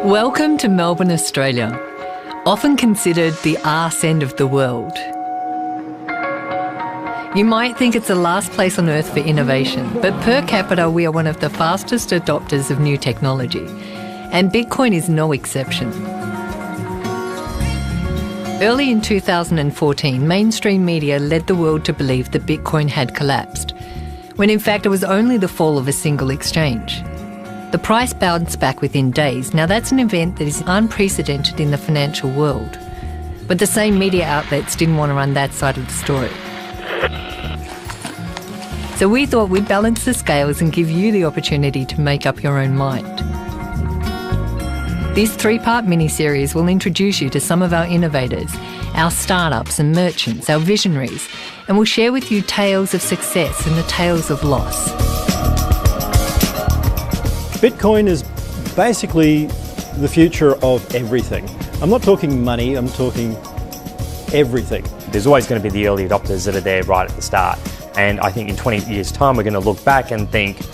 Welcome to Melbourne, Australia, often considered the arse end of the world. You might think it's the last place on earth for innovation, but per capita we are one of the fastest adopters of new technology, and Bitcoin is no exception. Early in 2014, mainstream media led the world to believe that Bitcoin had collapsed, when in fact it was only the fall of a single exchange. The price bounced back within days. Now that's an event that is unprecedented in the financial world. But the same media outlets didn't want to run that side of the story. So we thought we'd balance the scales and give you the opportunity to make up your own mind. This three-part mini-series will introduce you to some of our innovators, our startups and merchants, our visionaries, and we'll share with you tales of success and the tales of loss. Bitcoin is basically the future of everything. I'm not talking money, I'm talking everything. There's always going to be the early adopters that are there right at the start. And I think in 20 years' time, we're going to look back and think,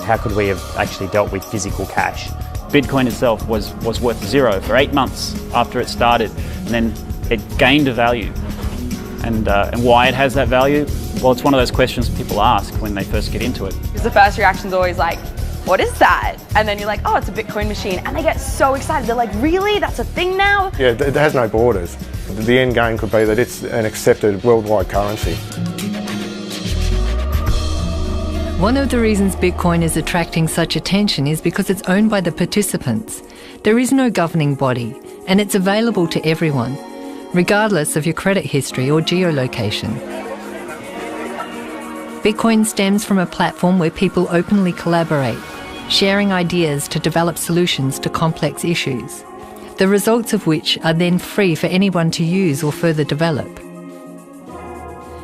how could we have actually dealt with physical cash? Bitcoin itself was worth zero for 8 months after it started, and then it gained a value. And why it has that value? Well, it's one of those questions people ask when they first get into it. Because the first reaction is always like, what is that? And then you're like, oh, it's a Bitcoin machine. And they get so excited. They're like, really? That's a thing now? Yeah, it has no borders. The end game could be that it's an accepted worldwide currency. One of the reasons Bitcoin is attracting such attention is because it's owned by the participants. There is no governing body, and it's available to everyone, regardless of your credit history or geolocation. Bitcoin stems from a platform where people openly collaborate, sharing ideas to develop solutions to complex issues, the results of which are then free for anyone to use or further develop.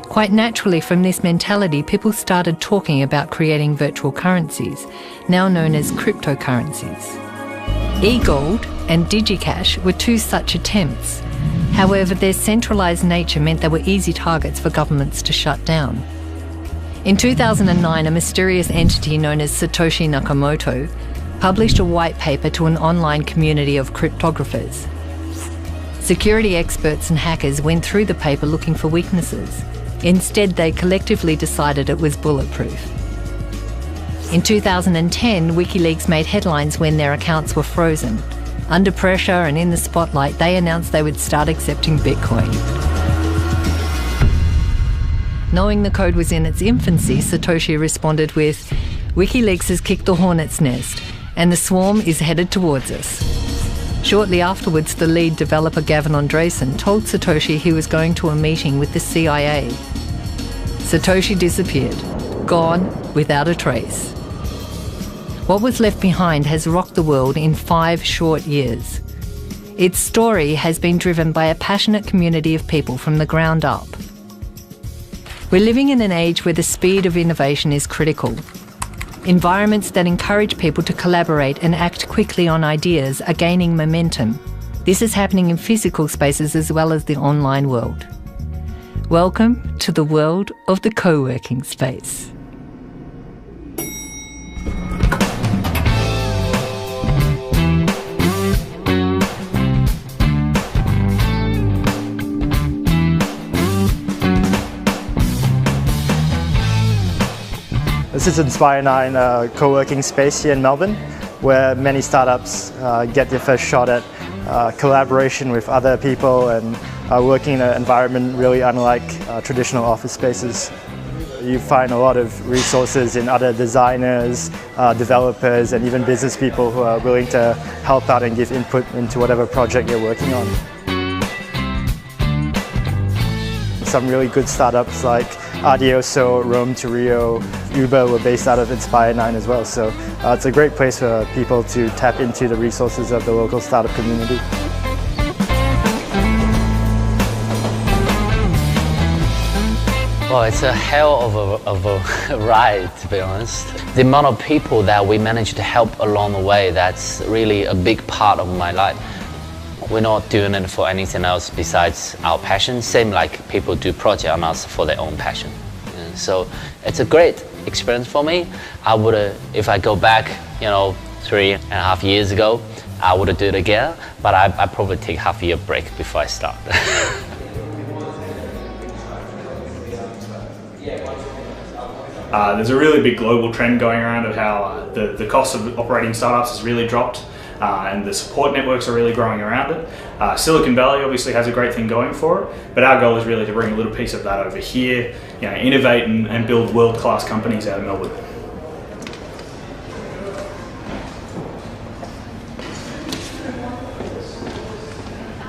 Quite naturally, from this mentality, people started talking about creating virtual currencies, now known as cryptocurrencies. eGold and DigiCash were two such attempts. However, their centralised nature meant they were easy targets for governments to shut down. In 2009, a mysterious entity known as Satoshi Nakamoto published a white paper to an online community of cryptographers. Security experts and hackers went through the paper looking for weaknesses. Instead, they collectively decided it was bulletproof. In 2010, WikiLeaks made headlines when their accounts were frozen. Under pressure and in the spotlight, they announced they would start accepting Bitcoin. Knowing the code was in its infancy, Satoshi responded with, "WikiLeaks has kicked the hornet's nest, and the swarm is headed towards us." Shortly afterwards, the lead developer Gavin Andresen told Satoshi he was going to a meeting with the CIA. Satoshi disappeared, gone without a trace. What was left behind has rocked the world in 5 short years. Its story has been driven by a passionate community of people from the ground up. We're living in an age where the speed of innovation is critical. Environments that encourage people to collaborate and act quickly on ideas are gaining momentum. This is happening in physical spaces as well as the online world. Welcome to the world of the co-working space. This is Inspire 9, a co-working space here in Melbourne, where many startups get their first shot at collaboration with other people and working in an environment really unlike traditional office spaces. You find a lot of resources in other designers, developers, and even business people who are willing to help out and give input into whatever project you're working on. Some really good startups like Adioso, Rome to Rio, Uber were based out of Inspire 9 as well, so it's a great place for people to tap into the resources of the local startup community. Well, it's a hell of a ride, to be honest. The amount of people that we managed to help along the way, that's really a big part of my life. We're not doing it for anything else besides our passion, same like people do project on us for their own passion. So it's a great experience for me. I would, if I go back, 3.5 years ago, I would do it again, but I probably take half a year break before I start. There's a really big global trend going around of how the cost of operating startups has really dropped, and the support networks are really growing around it. Silicon Valley obviously has a great thing going for it, but our goal is really to bring a little piece of that over here, innovate and build world-class companies out of Melbourne.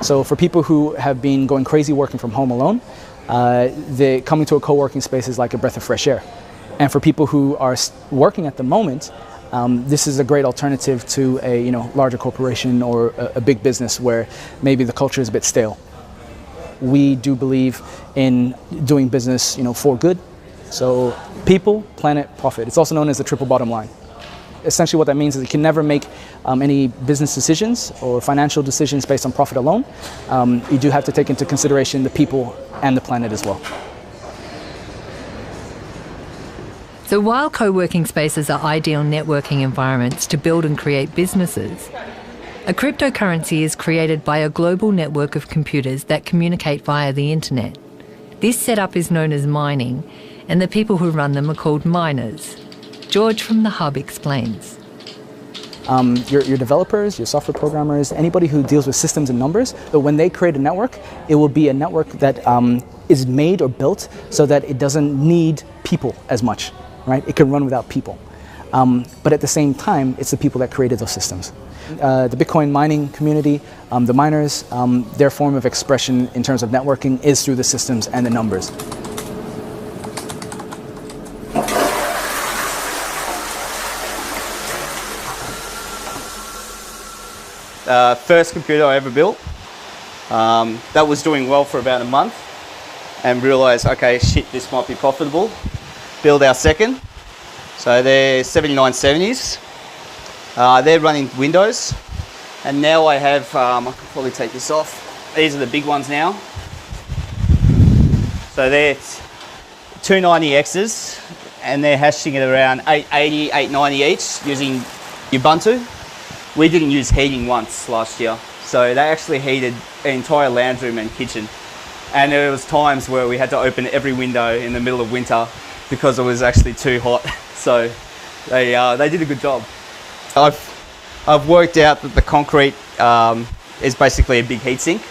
So for people who have been going crazy working from home alone, coming to a co-working space is like a breath of fresh air. And for people who are working at the moment, this is a great alternative to a larger corporation or a big business where maybe the culture is a bit stale. We do believe in doing business, for good. So people, planet, profit. It's also known as the triple bottom line. Essentially what that means is you can never make any business decisions or financial decisions based on profit alone. You do have to take into consideration the people and the planet as well. So while co-working spaces are ideal networking environments to build and create businesses, a cryptocurrency is created by a global network of computers that communicate via the internet. This setup is known as mining, and the people who run them are called miners. George from The Hub explains. Your developers, your software programmers, anybody who deals with systems and numbers, but when they create a network, it will be a network that is made or built so that it doesn't need people as much, right? It can run without people. But at the same time, it's the people that created those systems. The Bitcoin mining community, the miners, their form of expression in terms of networking is through the systems and the numbers. First computer I ever built. That was doing well for about a month and realised, okay, shit, this might be profitable. Build our second. So they're 7970s. They're running Windows. And now I have, I can probably take this off. These are the big ones now. So they're 290Xs and they're hashing at around 880, 890 each using Ubuntu. We didn't use heating once last year, so they actually heated the entire lounge room and kitchen. And there was times where we had to open every window in the middle of winter because it was actually too hot. So they did a good job. I've worked out that the concrete is basically a big heatsink,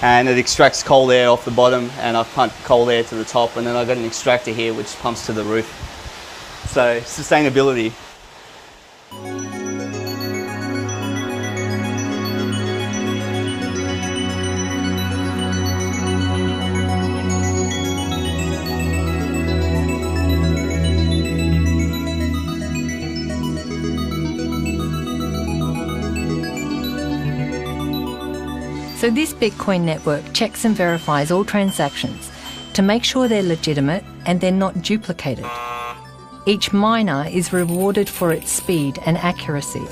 and it extracts cold air off the bottom, and I've pumped cold air to the top, and then I've got an extractor here which pumps to the roof. So sustainability. So this Bitcoin network checks and verifies all transactions to make sure they're legitimate and they're not duplicated. Each miner is rewarded for its speed and accuracy.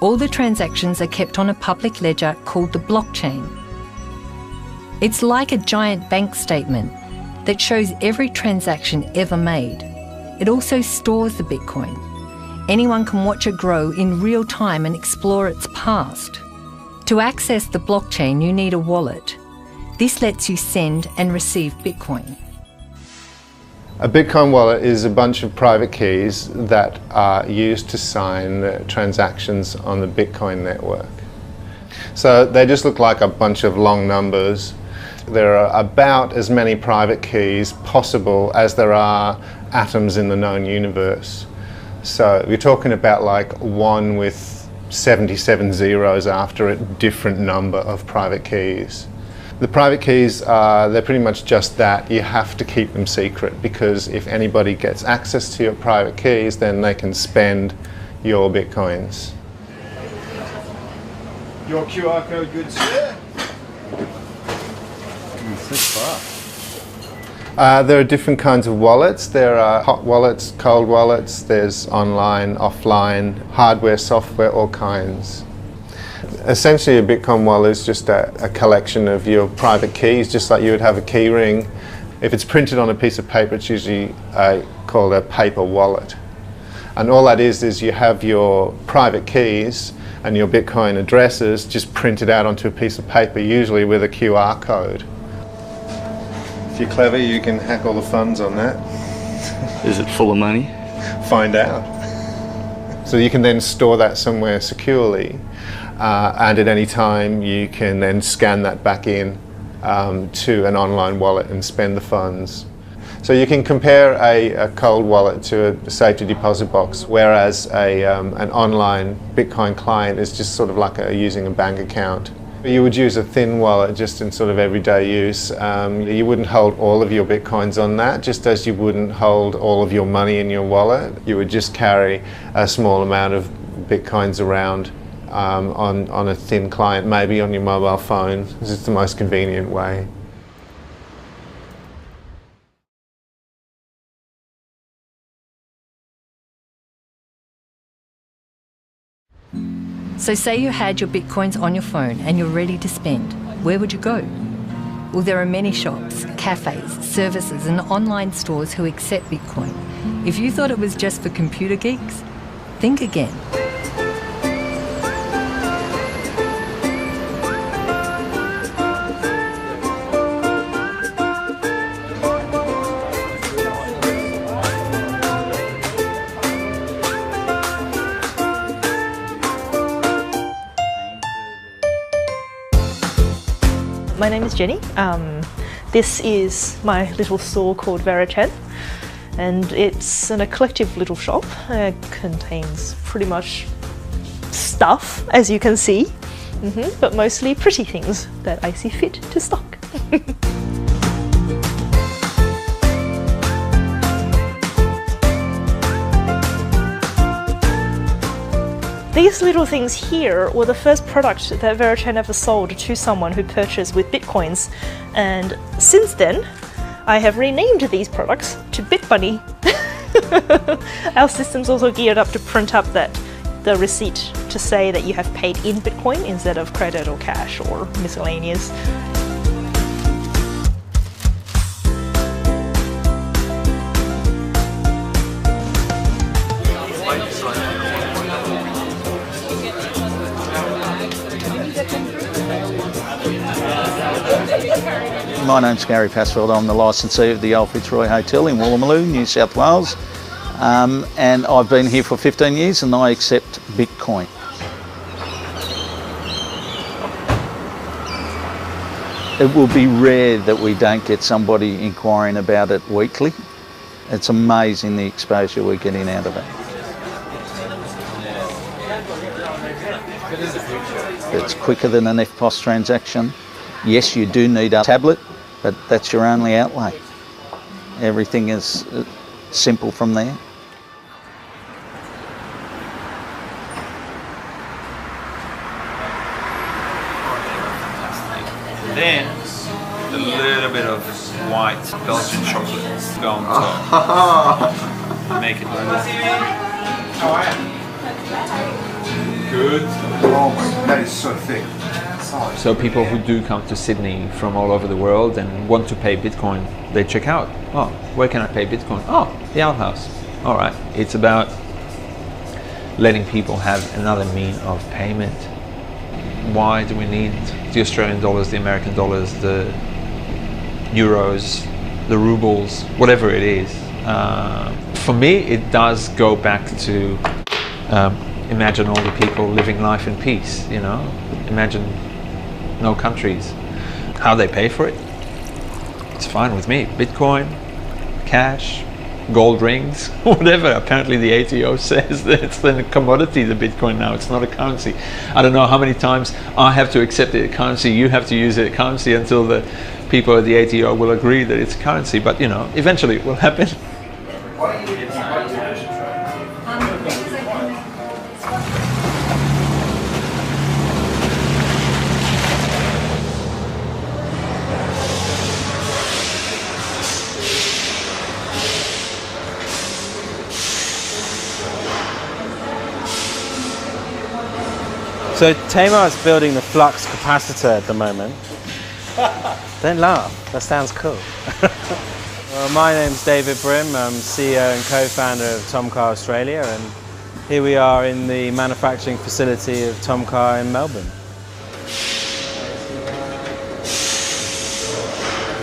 All the transactions are kept on a public ledger called the blockchain. It's like a giant bank statement that shows every transaction ever made. It also stores the Bitcoin. Anyone can watch it grow in real time and explore its past. To access the blockchain, you need a wallet. This lets you send and receive Bitcoin. A Bitcoin wallet is a bunch of private keys that are used to sign transactions on the Bitcoin network. So they just look like a bunch of long numbers. There are about as many private keys possible as there are atoms in the known universe. So we're talking about like 1 with 77 zeros after a different number of private keys. The private keys, they're pretty much just that. You have to keep them secret because if anybody gets access to your private keys, then they can spend your Bitcoins. Your QR code, good sir. There are different kinds of wallets. There are hot wallets, cold wallets, there's online, offline, hardware, software, all kinds. Essentially a Bitcoin wallet is just a collection of your private keys, just like you would have a key ring. If it's printed on a piece of paper, it's usually called a paper wallet. And all that is you have your private keys and your Bitcoin addresses just printed out onto a piece of paper, usually with a QR code. If you're clever, you can hack all the funds on that. Is it full of money? Find out. So you can then store that somewhere securely, and at any time you can then scan that back in to an online wallet and spend the funds. So you can compare a cold wallet to a safety deposit box, whereas an online Bitcoin client is just sort of like using a bank account. You would use a thin wallet just in sort of everyday use. You wouldn't hold all of your Bitcoins on that, just as you wouldn't hold all of your money in your wallet. You would just carry a small amount of Bitcoins around on a thin client, maybe on your mobile phone. This is the most convenient way. So say you had your Bitcoins on your phone and you're ready to spend. Where would you go? Well, there are many shops, cafes, services and online stores who accept Bitcoin. If you thought it was just for computer geeks, think again. My name is Jenny. This is my little store called Verichain, and it's a collective little shop. It contains pretty much stuff, as you can see, but mostly pretty things that I see fit to stock. These little things here were the first product that Verichain ever sold to someone who purchased with Bitcoins, and since then I have renamed these products to BitBunny. Our system's also geared up to print up the receipt to say that you have paid in Bitcoin instead of credit or cash or miscellaneous. My name's Gary Passfield. I'm the licensee of the Old Fitzroy Hotel in Woolloomooloo, New South Wales, and I've been here for 15 years and I accept Bitcoin. It will be rare that we don't get somebody inquiring about it weekly. It's amazing the exposure we're getting out of it. It's quicker than an EFTPOS transaction. Yes, you do need a tablet, but that's your only outlay. Everything is simple from there. Then a little bit of white Belgian chocolate go on top. Make it good. Oh my, that is so thick. So people who do come to Sydney from all over the world and want to pay Bitcoin, they check out, oh, where can I pay Bitcoin? Oh, the Outhouse. All right, it's about letting people have another mean of payment. Why do we need the Australian dollars, the American dollars, the euros, the rubles, whatever it is? For me, it does go back to imagine all the people living life in peace, you know? Imagine no countries. How they pay for it, it's fine with me. Bitcoin, cash, gold rings, whatever. Apparently the ATO says that it's a commodity, the Bitcoin now, it's not a currency. I don't know how many times I have to accept it as currency, you have to use it as currency until the people at the ATO will agree that it's currency, but you know, eventually it will happen. So Tamar is building the flux capacitor at the moment. Don't laugh, that sounds cool. Well, my name's David Brim. I'm CEO and co-founder of Tomcar Australia, and here we are in the manufacturing facility of Tomcar in Melbourne.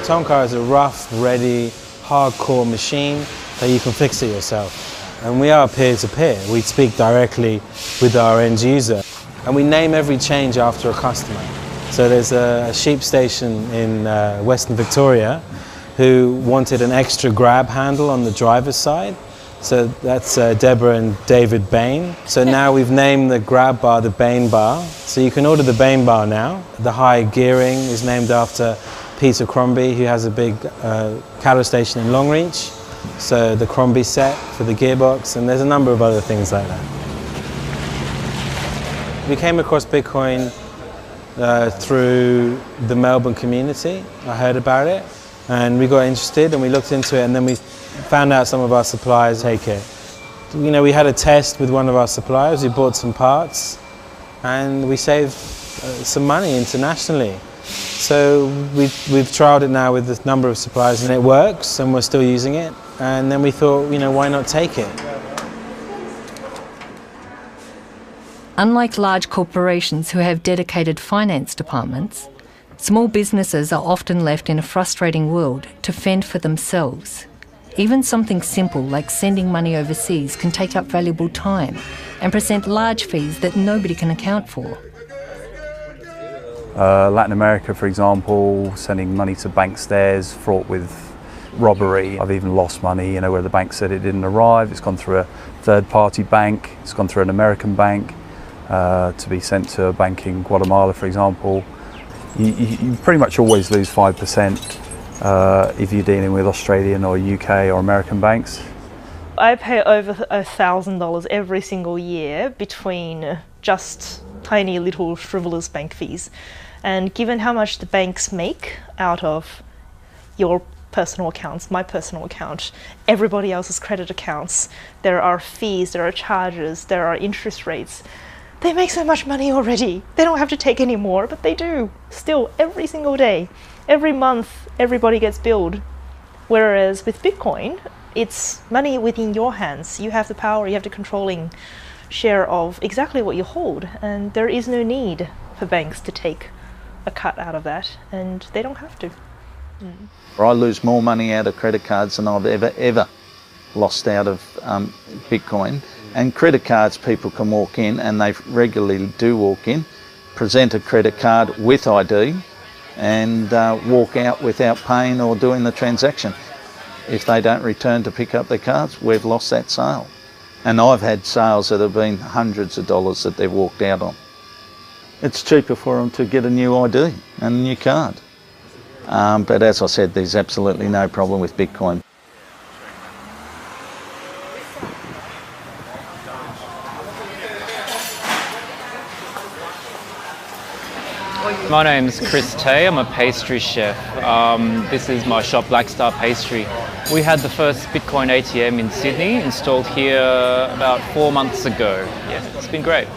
Tomcar is a rough, ready, hardcore machine that you can fix it yourself. And we are peer-to-peer. We speak directly with our end user. And we name every change after a customer. So there's a sheep station in Western Victoria who wanted an extra grab handle on the driver's side. So that's Deborah and David Bain. So now we've named the grab bar the Bain bar. So you can order the Bain bar now. The high gearing is named after Peter Crombie, who has a big cattle station in Longreach. So the Crombie set for the gearbox, and there's a number of other things like that. We came across Bitcoin through the Melbourne community. I heard about it, and we got interested, and we looked into it, and then we found out some of our suppliers take it. You know, we had a test with one of our suppliers. We bought some parts, and we saved some money internationally. So we've trialed it now with a number of suppliers, and it works, and we're still using it. And then we thought, you know, why not take it? Unlike large corporations who have dedicated finance departments, small businesses are often left in a frustrating world to fend for themselves. Even something simple like sending money overseas can take up valuable time and present large fees that nobody can account for. Latin America, for example, sending money to bank stairs fraught with robbery. I've even lost money, you know, where the bank said it didn't arrive. It's gone through a third-party bank. It's gone through an American bank to be sent to a bank in Guatemala, for example. You pretty much always lose 5% if you're dealing with Australian or UK or American banks. I pay over $1,000 every single year between just tiny little frivolous bank fees. And given how much the banks make out of your personal accounts, my personal account, everybody else's credit accounts, there are fees, there are charges, there are interest rates. They make so much money already. They don't have to take any more, but they do. Still, every single day, every month, everybody gets billed. Whereas with Bitcoin, it's money within your hands. You have the power, you have the controlling share of exactly what you hold, and there is no need for banks to take a cut out of that, and they don't have to. I lose more money out of credit cards than I've ever lost out of Bitcoin. And credit cards, people can walk in, and they regularly do walk in, present a credit card with ID, and walk out without paying or doing the transaction. If they don't return to pick up their cards, we've lost that sale. And I've had sales that have been hundreds of dollars that they've walked out on. It's cheaper for them to get a new ID and a new card. But as I said, there's absolutely no problem with Bitcoin. My name's Chris Tay, I'm a pastry chef. This is my shop, Black Star Pastry. We had the first Bitcoin ATM in Sydney installed here about 4 months ago. Yeah, it's been great.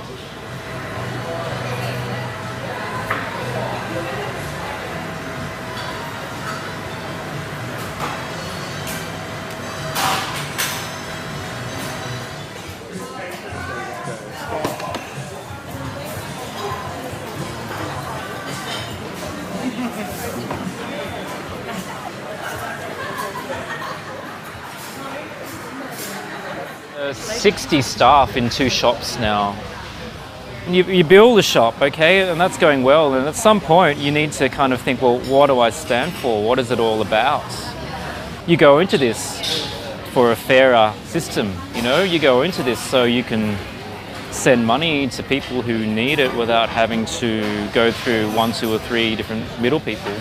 There's 60 staff in 2 shops now. You build a shop, okay, and that's going well, and at some point you need to kind of think, well, what do I stand for? What is it all about? You go into this for a fairer system, you know? You go into this so you can send money to people who need it without having to go through 1, 2 or 3 different middle people.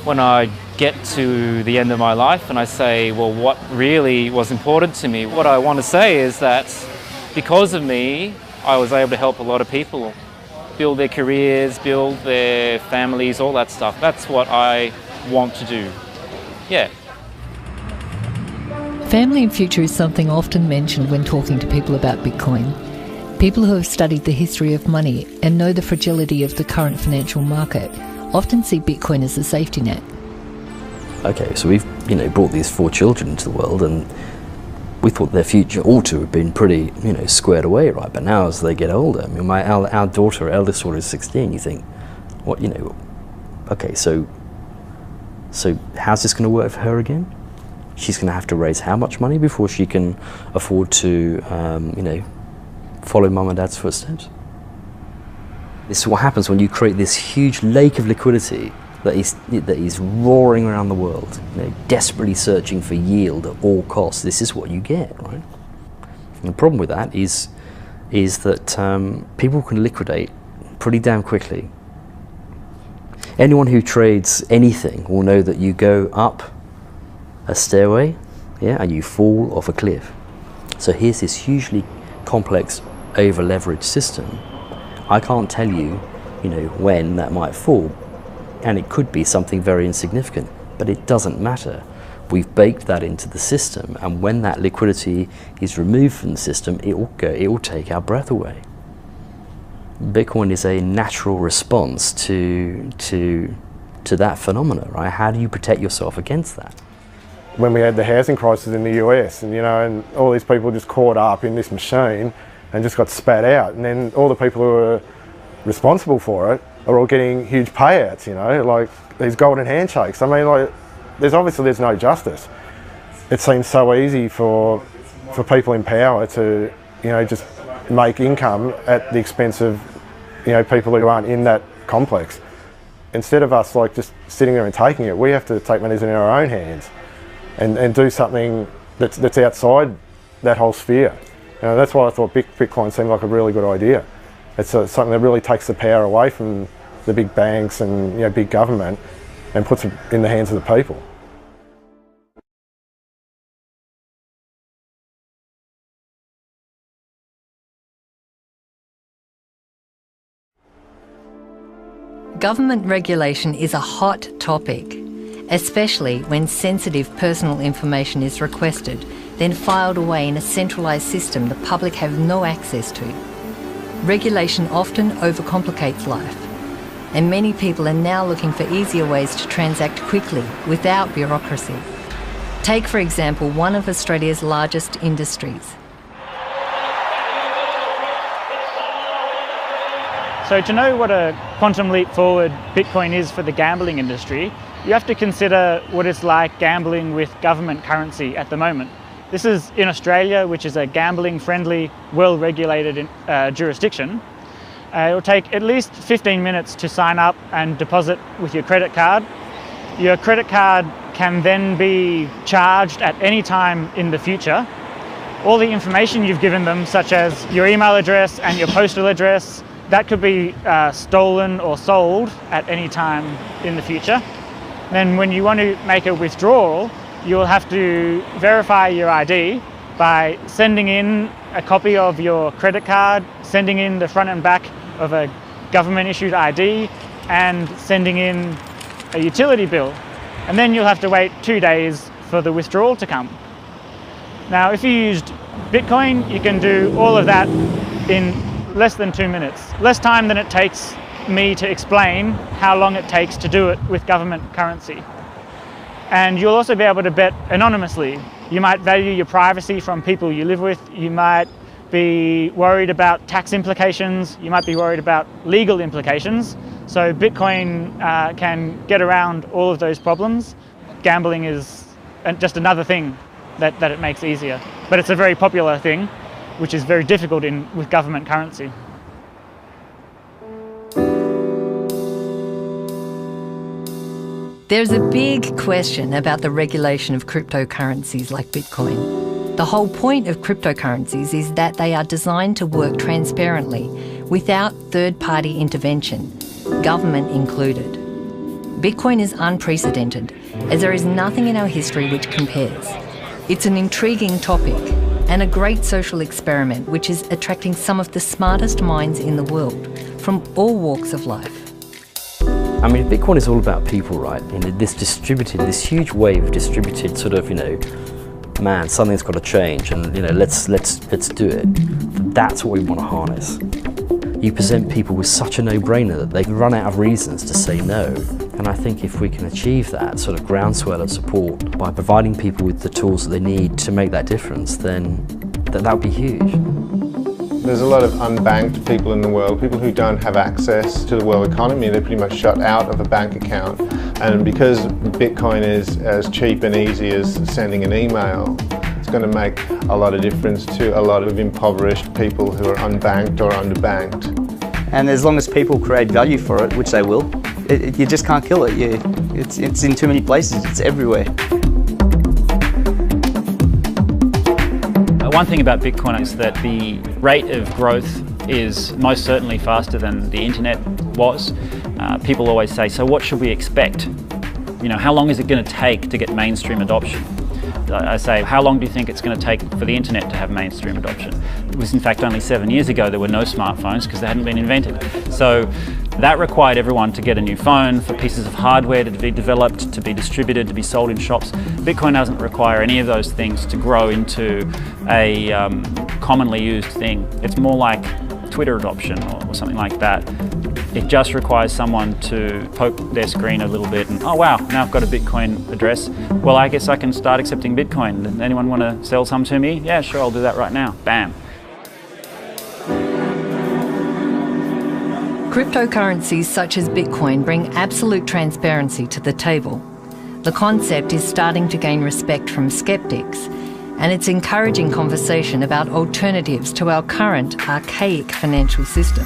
When I get to the end of my life and I say, well, what really was important to me, what I want to say is that because of me, I was able to help a lot of people build their careers, build their families, all that stuff. That's what I want to do. Yeah. Family and future is something often mentioned when talking to people about Bitcoin. People who have studied the history of money and know the fragility of the current financial market often see Bitcoin as a safety net. okay, so we've brought these 4 children into the world, and we thought their future ought to have been pretty squared away, right? But now as they get older, I mean, our eldest daughter is 16. You think, what okay, so how's this going to work for her again? She's going to have to raise how much money before she can afford to follow mum and dad's footsteps? This is what happens when you create this huge lake of liquidity that is roaring around the world, desperately searching for yield at all costs. This is what you get, right? And the problem with that is that people can liquidate pretty damn quickly. Anyone who trades anything will know that you go up a stairway, and you fall off a cliff. So here's this hugely complex, over-leveraged system. I can't tell you, when that might fall, and it could be something very insignificant, but it doesn't matter. We've baked that into the system, and when that liquidity is removed from the system, it will take our breath away. Bitcoin is a natural response to that phenomena, right? How do you protect yourself against that? When we had the housing crisis in the US, and all these people just caught up in this machine and just got spat out, and then all the people who were responsible for it are all getting huge payouts, like these golden handshakes. I mean, like, there's no justice. It seems so easy for people in power to, just make income at the expense of, people who aren't in that complex. Instead of us just sitting there and taking it, we have to take matters in our own hands and do something that's outside that whole sphere. That's why I thought Bitcoin seemed like a really good idea. It's something that really takes the power away from the big banks and big government and puts it in the hands of the people. Government regulation is a hot topic, especially when sensitive personal information is requested, then filed away in a centralised system the public have no access to. Regulation often overcomplicates life, and many people are now looking for easier ways to transact quickly without bureaucracy. Take, for example, one of Australia's largest industries. So to know what a quantum leap forward Bitcoin is for the gambling industry, you have to consider what it's like gambling with government currency at the moment. This is in Australia, which is a gambling-friendly, well-regulated jurisdiction. It will take at least 15 minutes to sign up and deposit with your credit card. Your credit card can then be charged at any time in the future. All the information you've given them, such as your email address and your postal address, that could be stolen or sold at any time in the future. Then when you want to make a withdrawal, you'll have to verify your ID by sending in a copy of your credit card, sending in the front and back of a government-issued ID, and sending in a utility bill. And then you'll have to wait 2 days for the withdrawal to come. Now, if you used Bitcoin, you can do all of that in less than 2 minutes. Less time than it takes me to explain how long it takes to do it with government currency. And you'll also be able to bet anonymously. You might value your privacy from people you live with. You might be worried about tax implications. You might be worried about legal implications. So Bitcoin can get around all of those problems. Gambling is just another thing that it makes easier. But it's a very popular thing, which is very difficult with government currency. There's a big question about the regulation of cryptocurrencies like Bitcoin. The whole point of cryptocurrencies is that they are designed to work transparently, without third-party intervention, government included. Bitcoin is unprecedented, as there is nothing in our history which compares. It's an intriguing topic, and a great social experiment which is attracting some of the smartest minds in the world, from all walks of life. I mean, Bitcoin is all about people, right? This huge wave of distributed sort of, man, something's got to change, and let's do it. That's what we want to harness. you present people with such a no-brainer that they run out of reasons to say no. And I think if we can achieve that sort of groundswell of support by providing people with the tools that they need to make that difference, then that would be huge. There's a lot of unbanked people in the world, people who don't have access to the world economy. They're pretty much shut out of a bank account. And because Bitcoin is as cheap and easy as sending an email, it's going to make a lot of difference to a lot of impoverished people who are unbanked or underbanked. And as long as people create value for it, which they will, you just can't kill it. It's in too many places, it's everywhere. One thing about Bitcoin is that the rate of growth is most certainly faster than the internet was. People always say, so what should we expect? You know, how long is it going to take to get mainstream adoption? I say, how long do you think it's going to take for the internet to have mainstream adoption? It was in fact only 7 years ago there were no smartphones because they hadn't been invented. So that required everyone to get a new phone, for pieces of hardware to be developed, to be distributed, to be sold in shops. Bitcoin doesn't require any of those things to grow into a commonly used thing. It's more like Twitter adoption or something like that. It just requires someone to poke their screen a little bit and, oh wow, now I've got a Bitcoin address. Well, I guess I can start accepting Bitcoin. Anyone want to sell some to me? Yeah, sure, I'll do that right now. Bam. Cryptocurrencies such as Bitcoin bring absolute transparency to the table. The concept is starting to gain respect from skeptics, and it's encouraging conversation about alternatives to our current archaic financial system.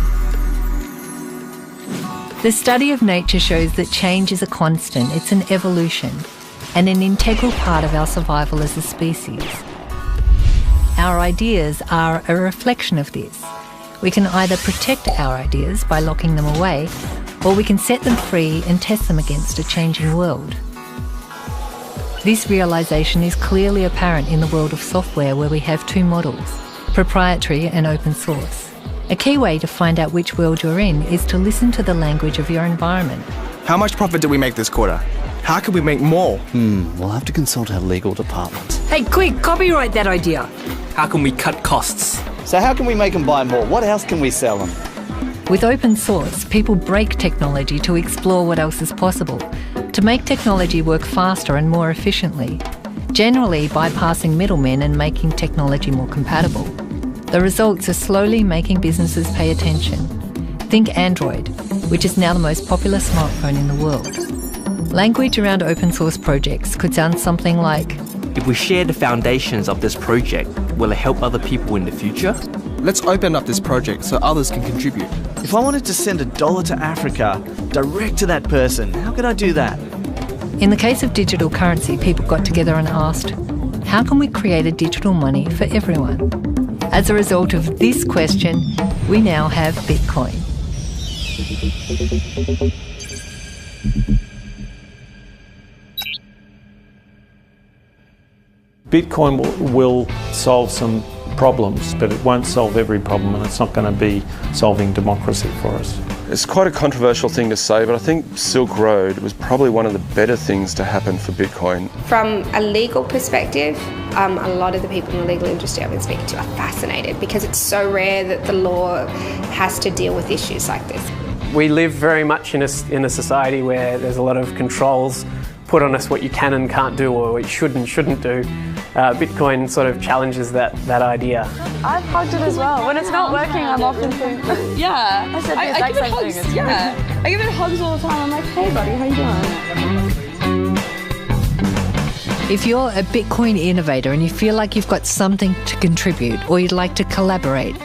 The study of nature shows that change is a constant, it's an evolution, and an integral part of our survival as a species. Our ideas are a reflection of this. We can either protect our ideas by locking them away, or we can set them free and test them against a changing world. This realisation is clearly apparent in the world of software, where we have two models, proprietary and open source. A key way to find out which world you're in is to listen to the language of your environment. How much profit did we make this quarter? How can we make more? We'll have to consult our legal department. Hey, quick, copyright that idea. How can we cut costs? So how can we make them buy more? What else can we sell them? With open source, people break technology to explore what else is possible, to make technology work faster and more efficiently, generally bypassing middlemen and making technology more compatible. The results are slowly making businesses pay attention. Think Android, which is now the most popular smartphone in the world. Language around open source projects could sound something like, if we share the foundations of this project, will it help other people in the future? Let's open up this project so others can contribute. If I wanted to send $1 to Africa, direct to that person, how could I do that? In the case of digital currency, people got together and asked, how can we create a digital money for everyone? As a result of this question, we now have Bitcoin. Bitcoin will solve some problems, but it won't solve every problem, and it's not going to be solving democracy for us. It's quite a controversial thing to say, but I think Silk Road was probably one of the better things to happen for Bitcoin. From a legal perspective, a lot of the people in the legal industry I've been speaking to are fascinated because it's so rare that the law has to deal with issues like this. We live very much in a society where there's a lot of controls put on us, what you can and can't do, or what you should and shouldn't do. Bitcoin sort of challenges that idea. I've hugged it as well. When it's not working, I'm often thinking, yeah. I said the exact same thing. Yeah. I give it hugs all the time. I'm like, hey buddy, how you doing? If you're a Bitcoin innovator and you feel like you've got something to contribute, or you'd like to collaborate,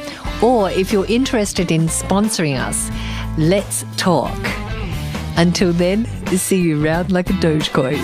or if you're interested in sponsoring us, let's talk. Until then, see you round like a Dogecoin.